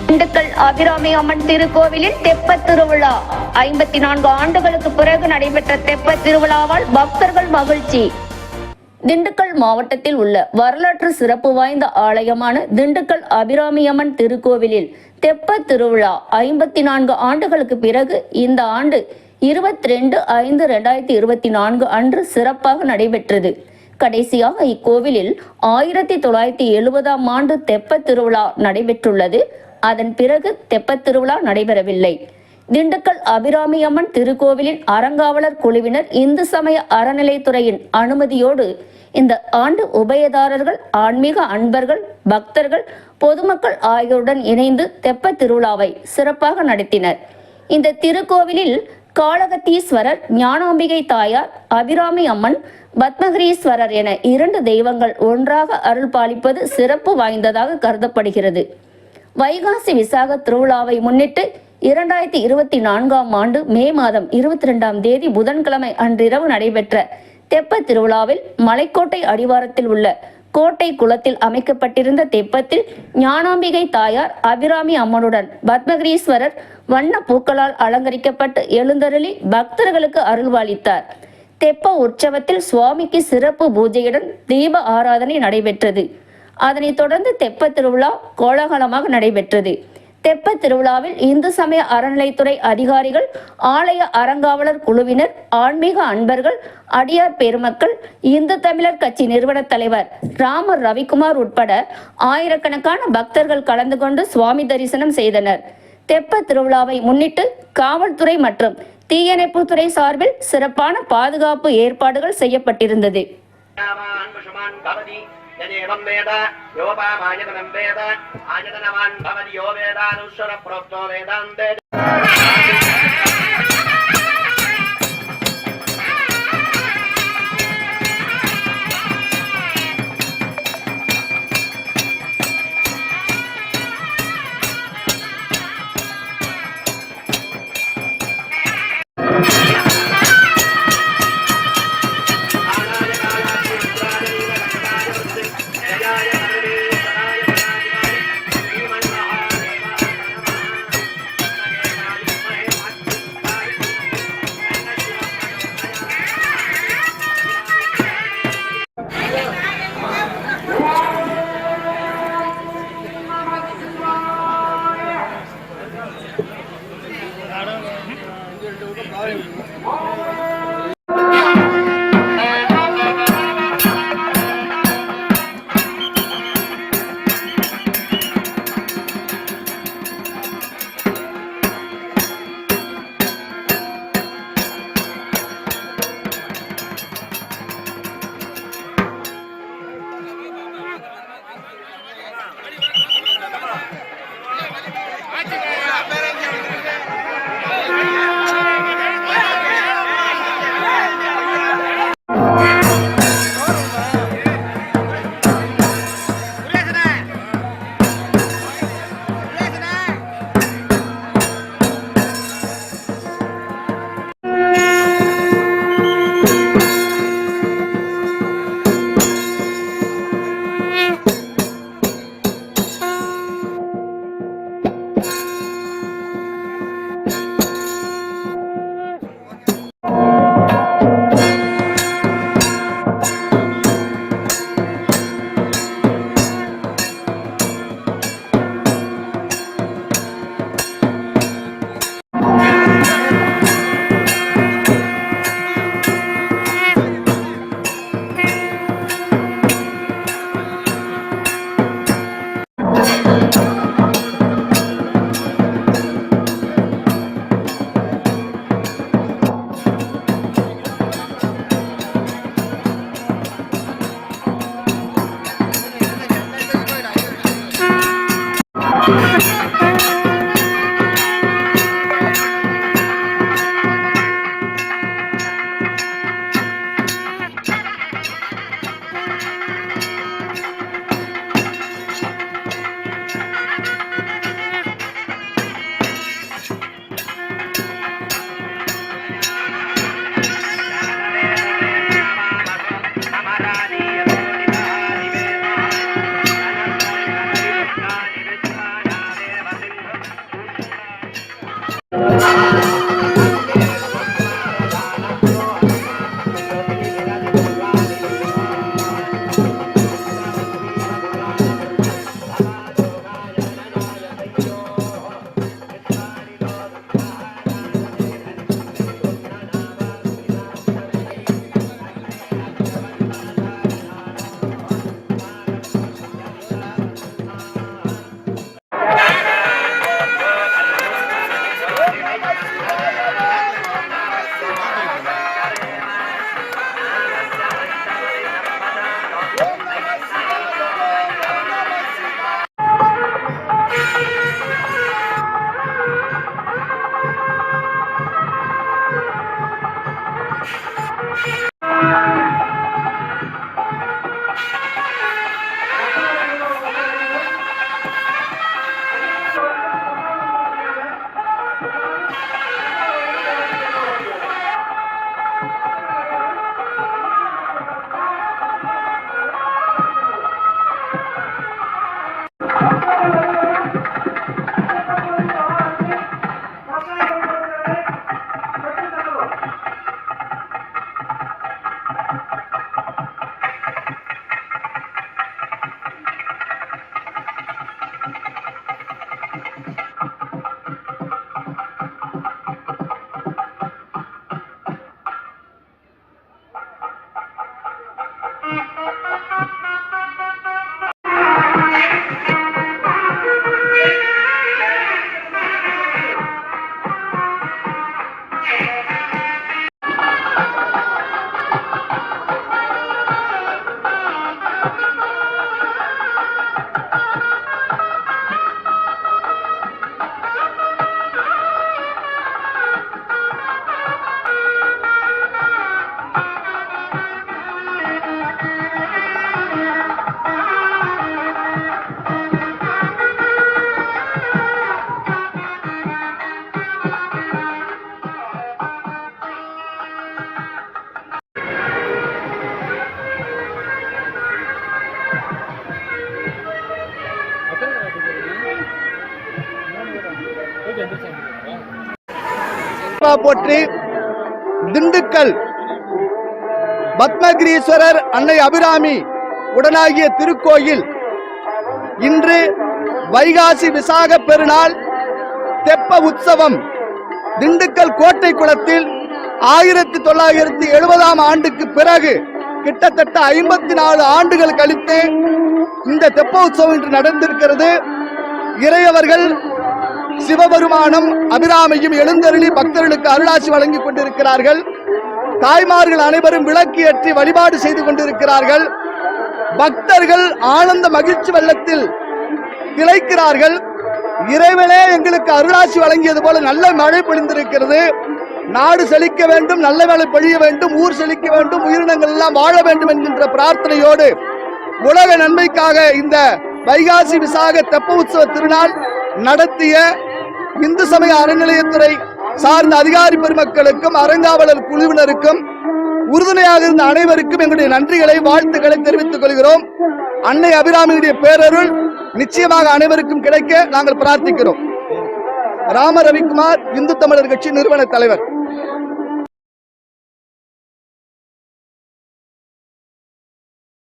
திண்டுக்கல் அபிராமி அம்மன் திருக்கோவிலில் தெப்பத் திருவிழா. 54 ஆண்டுகளுக்கு பிறகு நடைபெற்ற தெப்பத் திருவிழாவால் பக்தர்கள் மகிழ்ச்சி. திண்டுக்கல் மாவட்டத்தில் உள்ள வரலாற்று சிறப்பு வாய்ந்த ஆலயமான திண்டுக்கல் அபிராமி அம்மன் திருக்கோவிலில் தெப்பத் திருவிழா 54 ஆண்டுகளுக்கு பிறகு இந்த ஆண்டு 22/5/2024 அன்று சிறப்பாக நடைபெற்றது. கடைசியாக இக்கோவிலில் 1970ஆம் ஆண்டு தெப்பத் திருவிழா நடைபெற்றுள்ளது. அதன் பிறகு தெப்பத் திருவிழா நடைபெறவில்லை. திண்டுக்கல் அபிராமி அம்மன் திருக்கோவிலின் அறங்காவலர் குழுவினர் இந்து சமய அறநிலைத்துறையின் அனுமதியோடு இந்த ஆண்டு உபயதாரர்கள், ஆன்மீக அன்பர்கள், பக்தர்கள், பொதுமக்கள் ஆகியோருடன் இணைந்து தெப்பத் திருவிழாவை சிறப்பாக நடத்தினர். இந்த திருக்கோவிலில் காளகத்தீஸ்வரர், ஞானாம்பிகை தாயார், அபிராமி அம்மன், பத்மகிரீஸ்வரர் என 2 தெய்வங்கள் ஒன்றாக அருள் பாலிப்பது சிறப்பு வாய்ந்ததாக கருதப்படுகிறது. வைகாசி விசாக திருவிழாவை முன்னிட்டு 2024ஆம் ஆண்டு மே மாதம் 22ஆம் தேதி புதன்கிழமை அன்றிரவு நடைபெற்ற தெப்பத் திருவிழாவில் மலைக்கோட்டை அடிவாரத்தில் உள்ள கோட்டை குளத்தில் அமைக்கப்பட்டிருந்த தெப்பத்தில் ஞானாம்பிகை தாயார், அபிராமி அம்மனுடன் பத்மகிரீஸ்வரர் வண்ண பூக்களால் அலங்கரிக்கப்பட்டு எழுந்தருளி பக்தர்களுக்கு அருள்வாளித்தார். தெப்ப உற்சவத்தில் சுவாமிக்கு சிறப்பு பூஜையுடன் தீப ஆராதனை நடைபெற்றது. அதனைத் தொடர்ந்து தெப்பத் திருவிழா கோலாகலமாக நடைபெற்றது. தெப்பத் திருவிழாவில் இந்து சமய அறநிலைத்துறை அதிகாரிகள், ஆலய அறங்காவலர் குழுவினர், ஆன்மீக அன்பர்கள், அடியார் பெருமக்கள், இந்து தமிழர் கட்சி நிறுவன தலைவர் ராமர் ரவிக்குமார் உட்பட ஆயிரக்கணக்கான பக்தர்கள் கலந்து கொண்டு சுவாமி தரிசனம் செய்தனர். தெப்பத் திருவிழாவை முன்னிட்டு காவல்துறை மற்றும் தீயணைப்புத்துறை சார்பில் சிறப்பான பாதுகாப்பு ஏற்பாடுகள் செய்யப்பட்டிருந்தது. यदेवं वेद योपामायतनं वेद आयतनवान् भवति यो वेदानुस्वर प्रोक्तो वेदान्ते போற்றி திண்டுக்கல் பத்மகிரீஸ்வரர் அன்னை அபிராமி உடனாகிய திருக்கோயில் இன்று வைகாசி விசாக பெருநாள் தெப்ப உற்சவம் திண்டுக்கல் கோட்டை குளத்தில் 1970 ஆண்டுக்கு பிறகு கிட்டத்தட்ட 54 ஆண்டுகள் கழித்து இந்த தெப்ப உற்சவம் இன்று நடந்திருக்கிறது. இறையவர்கள் சிவபெருமானும் அபிராமியும் எழுந்தருளி பக்தர்களுக்கு அருளாசி வழங்கிக் கொண்டிருக்கிறார்கள். தாய்மார்கள் அனைவரும் விளக்கு ஏற்றி வழிபாடு செய்து கொண்டிருக்கிறார்கள். பக்தர்கள் ஆனந்த மகிழ்ச்சி வெள்ளத்தில் திளைக்கிறார்கள். இறைவனே எங்களுக்கு அருளாசி வழங்கியது போல நல்ல மழை பொழிந்திருக்கிறது. நாடு செழிக்க வேண்டும், நல்ல மழை பொழிய வேண்டும், ஊர் செழிக்க வேண்டும், உயிரினங்கள் எல்லாம் வாழ வேண்டும் என்கின்ற பிரார்த்தனையோடு உலக நன்மைக்காக இந்த வைகாசி விசாக தெப்ப உற்சவ திருநாள் நடத்திய இந்து சமய அறநிலையத்துறை சார்ந்த அதிகாரி பெருமக்களுக்கும் அறங்காவலர் குழுவினருக்கும் உறுதுணையாக இருந்த அனைவருக்கும் எங்களுடைய நன்றிகளை வாழ்த்துக்களை தெரிவித்துக் கொள்கிறோம். அன்னை அபிராமியுடைய பேரருள் நிச்சயமாக அனைவருக்கும் கிடைக்க நாங்கள் பிரார்த்திக்கிறோம். ராம ரவிக்குமார், இந்து தமிழர் கட்சி நிறுவன தலைவர்.